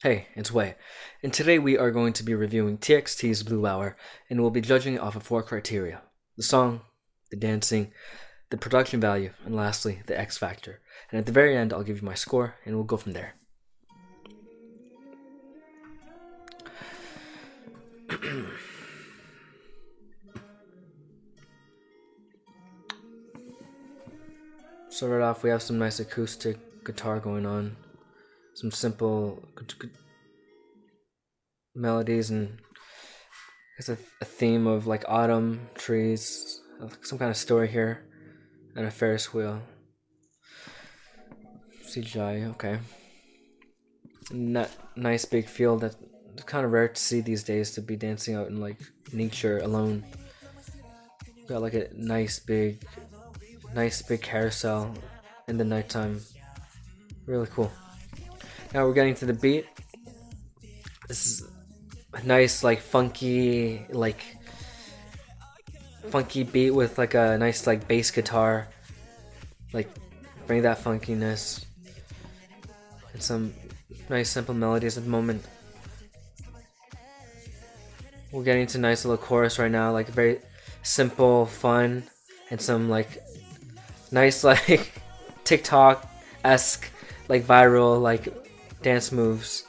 Hey, it's Wei, and today we are going to be reviewing TXT's Blue Hour, and we'll be judging it off of four criteria: the song, the dancing, the production value, and lastly, the X factor. And at the very end, I'll give you my score, and we'll go from there. So right off, we have some nice acoustic guitar going on, some simple melodies, and it's a theme of like autumn, trees, some kind of story here, and a Ferris wheel. CGI, okay. Nice big field that kind of rare to see these days, to be dancing out in like nature alone. Got like a nice big carousel in the nighttime. Really cool. Now we're getting to the beat. This is a nice funky beat with like a nice like bass guitar, like bring that funkiness, and some nice simple melodies at the moment. We're getting to nice little chorus right now, like very simple, fun, and some like nice like TikTok esque like viral like dance moves.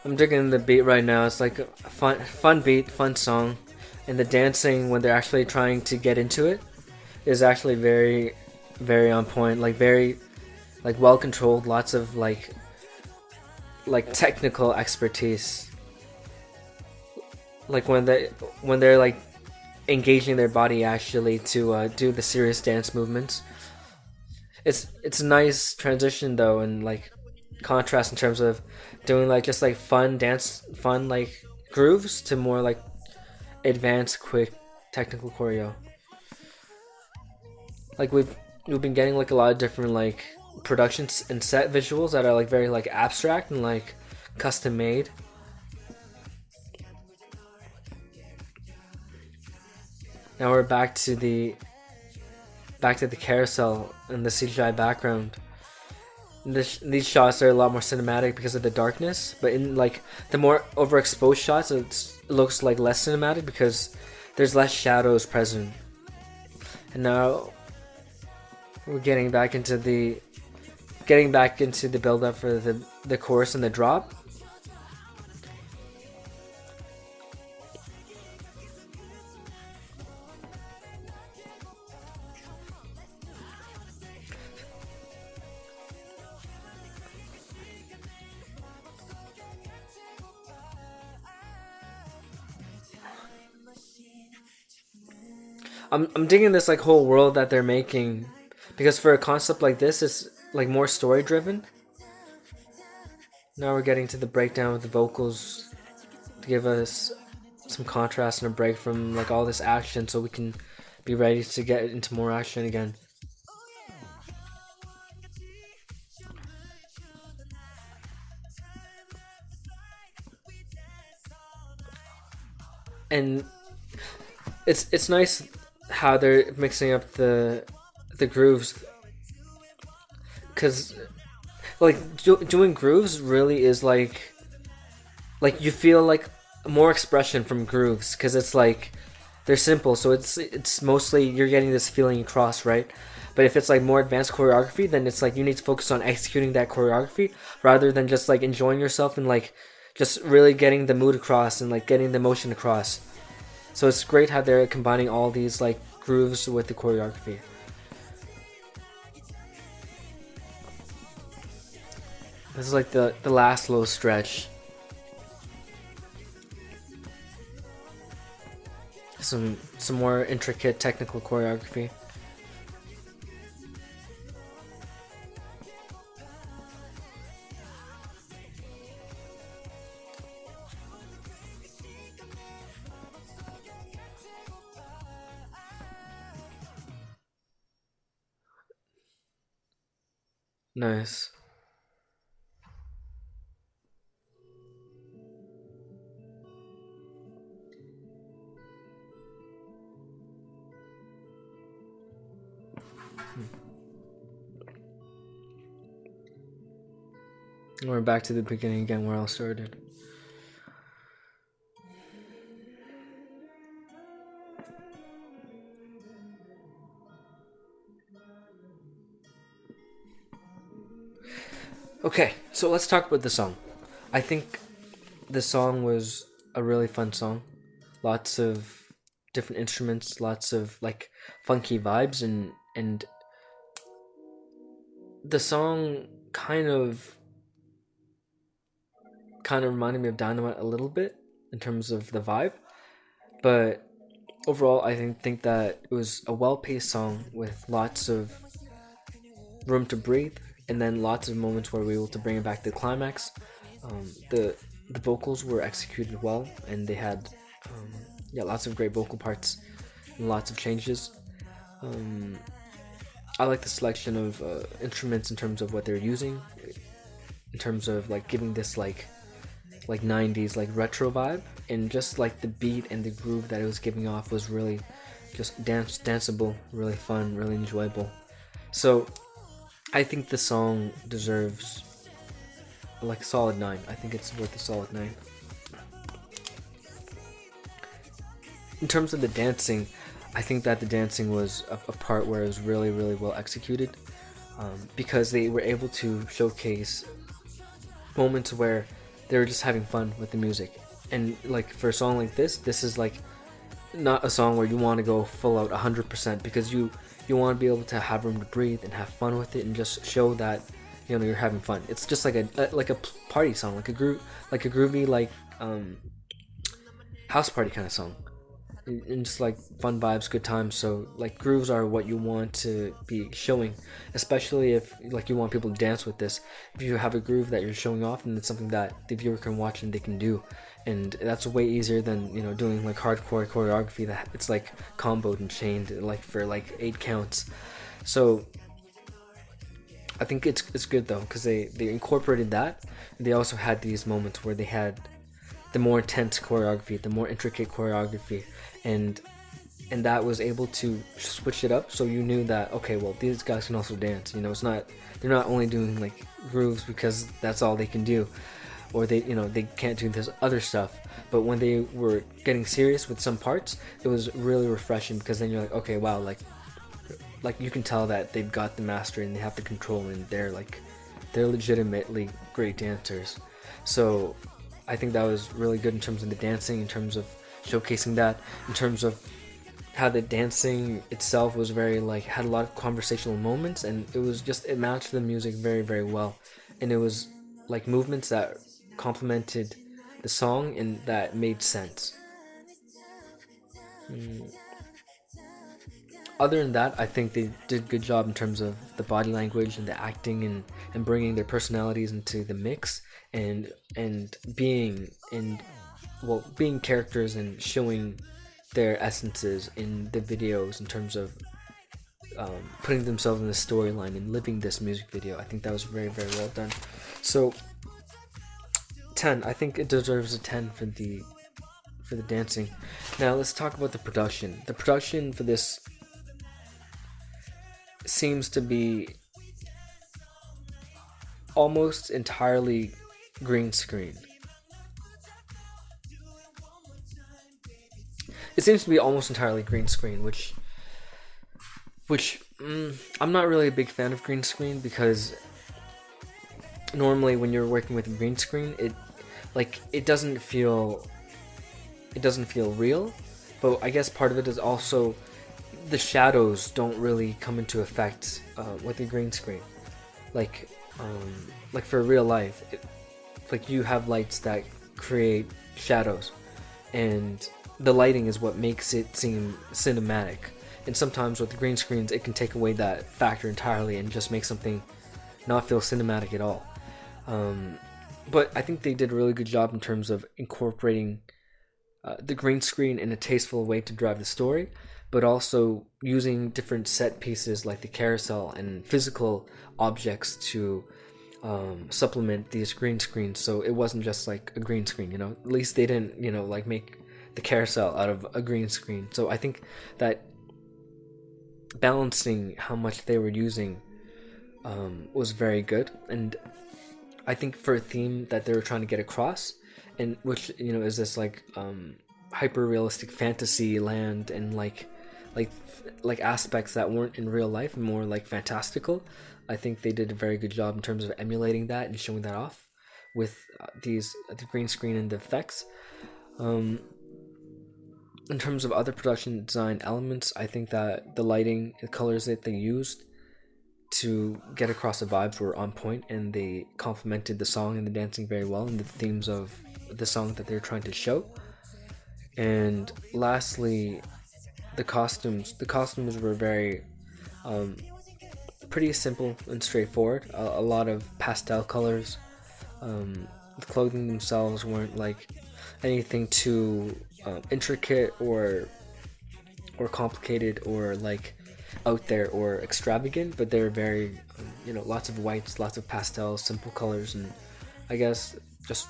I'm digging the beat right now. It's like a fun beat, fun song, and the dancing when they're actually trying to get into it is actually very on point. Like very like well controlled. Lots of like technical expertise. Like when they're like engaging their body actually to do the serious dance movements. It's a nice transition though, and like contrast in terms of doing like just like fun like grooves to more like advanced, quick, technical choreo. Like we've been getting like a lot of different like productions and set visuals that are like very like abstract and like custom made. Now we're back to the carousel and the CGI background. These shots are a lot more cinematic because of the darkness, but in like the more overexposed shots, it looks like less cinematic because there's less shadows present. And now we're getting back into the build up for the chorus and the drop. I'm digging this like whole world that they're making, because for a concept like this, it's like more story driven. Now we're getting to the breakdown with the vocals to give us some contrast and a break from like all this action, so we can be ready to get into more action again. And it's nice how they're mixing up the grooves, because like doing grooves really is like you feel like more expression from grooves, because it's like they're simple, so it's mostly you're getting this feeling across, right? But if it's like more advanced choreography, then it's like you need to focus on executing that choreography rather than just like enjoying yourself and like just really getting the mood across and like getting the emotion across. So it's great how they're combining all these like grooves with the choreography. This is like the last little stretch. Some more intricate technical choreography. Nice. We're back to the beginning again where I started. Okay, so let's talk about the song. I think the song was a really fun song. Lots of different instruments, lots of like funky vibes, and the song kind of reminded me of Dynamite a little bit in terms of the vibe, but overall I think that it was a well-paced song with lots of room to breathe, and then lots of moments where we were able to bring it back to the climax. The vocals were executed well, and they had yeah, lots of great vocal parts and lots of changes. Um, I like the selection of instruments in terms of what they're using, in terms of like giving this like 90s like retro vibe, and just like the beat and the groove that it was giving off was really just danceable, really fun, really enjoyable. So I think the song deserves like a solid 9. I think it's worth a solid 9. In terms of the dancing, I think that the dancing was a part where it was really, really well executed, because they were able to showcase moments where they were just having fun with the music. And like for a song like this is like not a song where you want to go full out 100% because you want to be able to have room to breathe and have fun with it and just show that you're having fun. It's just like a party song, like a groovy house party kind of song, and just like fun vibes, good times. So like grooves are what you want to be showing, especially if like you want people to dance with this. If you have a groove that you're showing off, and it's something that the viewer can watch and they can do, and that's way easier than doing like hardcore choreography that it's like comboed and chained like for like 8 counts. So I think it's good though because they incorporated that. They also had these moments where they had the more intense choreography, the more intricate choreography, and that was able to switch it up. So you knew that okay, well these guys can also dance. It's not they're not only doing like grooves because that's all they can do, or they can't do this other stuff. But when they were getting serious with some parts, it was really refreshing because then you're like, okay, wow, like you can tell that they've got the mastery and they have the control, and they're legitimately great dancers. So I think that was really good in terms of the dancing, in terms of showcasing that, in terms of how the dancing itself was very like had a lot of conversational moments, and it matched the music very, very well, and it was like movements that complemented the song and that made sense. Other than that, I think they did a good job in terms of the body language and the acting, and bringing their personalities into the mix, and being characters and showing their essences in the videos in terms of putting themselves in the storyline and living this music video. I think that was very, very well done. So 10. I think it deserves a 10 for the dancing. Now let's talk about the production. The production for this seems to be almost entirely green screen. It seems to be almost entirely green screen, which I'm not really a big fan of green screen because normally when you're working with a green screen, it doesn't feel real. But I guess part of it is also the shadows don't really come into effect with the green screen. Like for real life, like you have lights that create shadows, and the lighting is what makes it seem cinematic. And sometimes with the green screens, it can take away that factor entirely and just make something not feel cinematic at all. But I think they did a really good job in terms of incorporating the green screen in a tasteful way to drive the story, but also using different set pieces like the carousel and physical objects to supplement these green screens. So it wasn't just like a green screen, At least they didn't, like make the carousel out of a green screen. So I think that balancing how much they were using was very good. And I think for a theme that they were trying to get across, and which is this like hyper realistic fantasy land, and like like aspects that weren't in real life and more like fantastical. I think they did a very good job in terms of emulating that and showing that off with the green screen and the effects. Um, in terms of other production design elements, I think that the lighting and colors that they used to get across the vibes were on point, and they complemented the song and the dancing very well, and the themes of the song that they're trying to show. And lastly, the costumes. The costumes were very pretty simple and straightforward. A lot of pastel colors. The clothing themselves weren't like anything too intricate or complicated or like out there or extravagant, but they're very lots of whites, lots of pastels, simple colors, and I guess just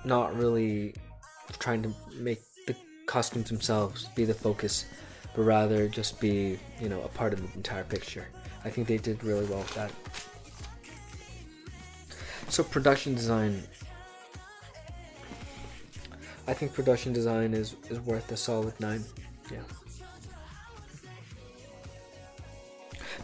not really trying to make the costumes themselves be the focus, but rather just be a part of the entire picture. I think they did really well with that. So production design, I think production design is worth a solid 9. Yeah.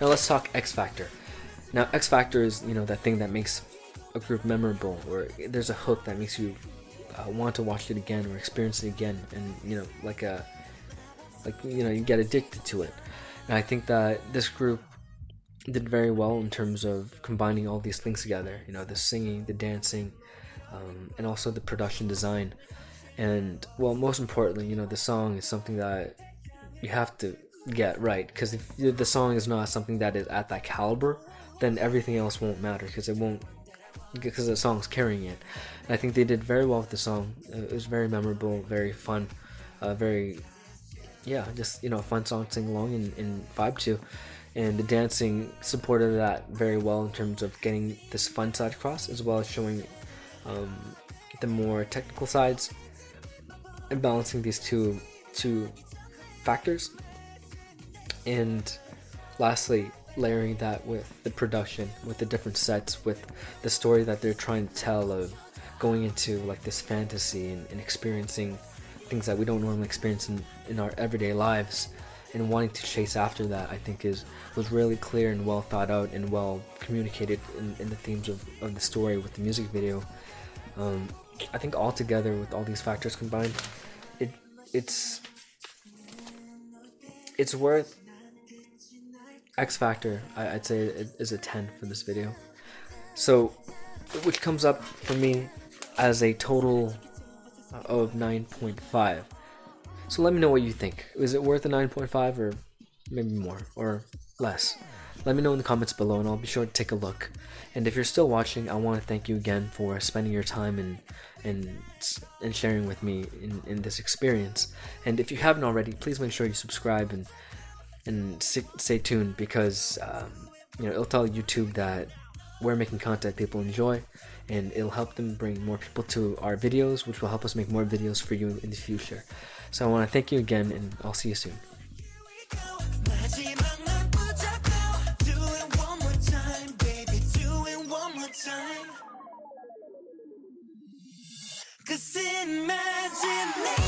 Now let's talk X Factor. Now X Factor is that thing that makes a group memorable, or there's a hook that makes you want to watch it again or experience it again, and you get addicted to it. And I think that this group did very well in terms of combining all these things together. The singing, the dancing, and also the production design. And well, most importantly, the song is something that you have to get right, because if the song is not something that is at that caliber, then everything else won't matter, because the song's carrying it. And I think they did very well with the song. It was very memorable, very fun, very just a fun song to sing along and vibe to. And the dancing supported that very well in terms of getting this fun side across, as well as showing the more technical sides, and balancing these two factors. And lastly, layering that with the production, with the different sets, with the story that they're trying to tell of going into like this fantasy and experiencing things that we don't normally experience in our everyday lives, and wanting to chase after that, I think was really clear and well thought out and well communicated in the themes of the story with the music video. I think all together, with all these factors combined, it's worth X Factor. I'd say it is a 10 for this video. So, which comes up for me as a total of 9.5. So let me know what you think. Is it worth a 9.5, or maybe more or less? Let me know in the comments below, and I'll be sure to take a look. And if you're still watching, I want to thank you again for spending your time and sharing with me in this experience. And if you haven't already, please make sure you subscribe and stay tuned, because it'll tell YouTube that we're making content people enjoy, and it'll help them bring more people to our videos, which will help us make more videos for you in the future. So I want to thank you again, and I'll see you soon. Cause imagine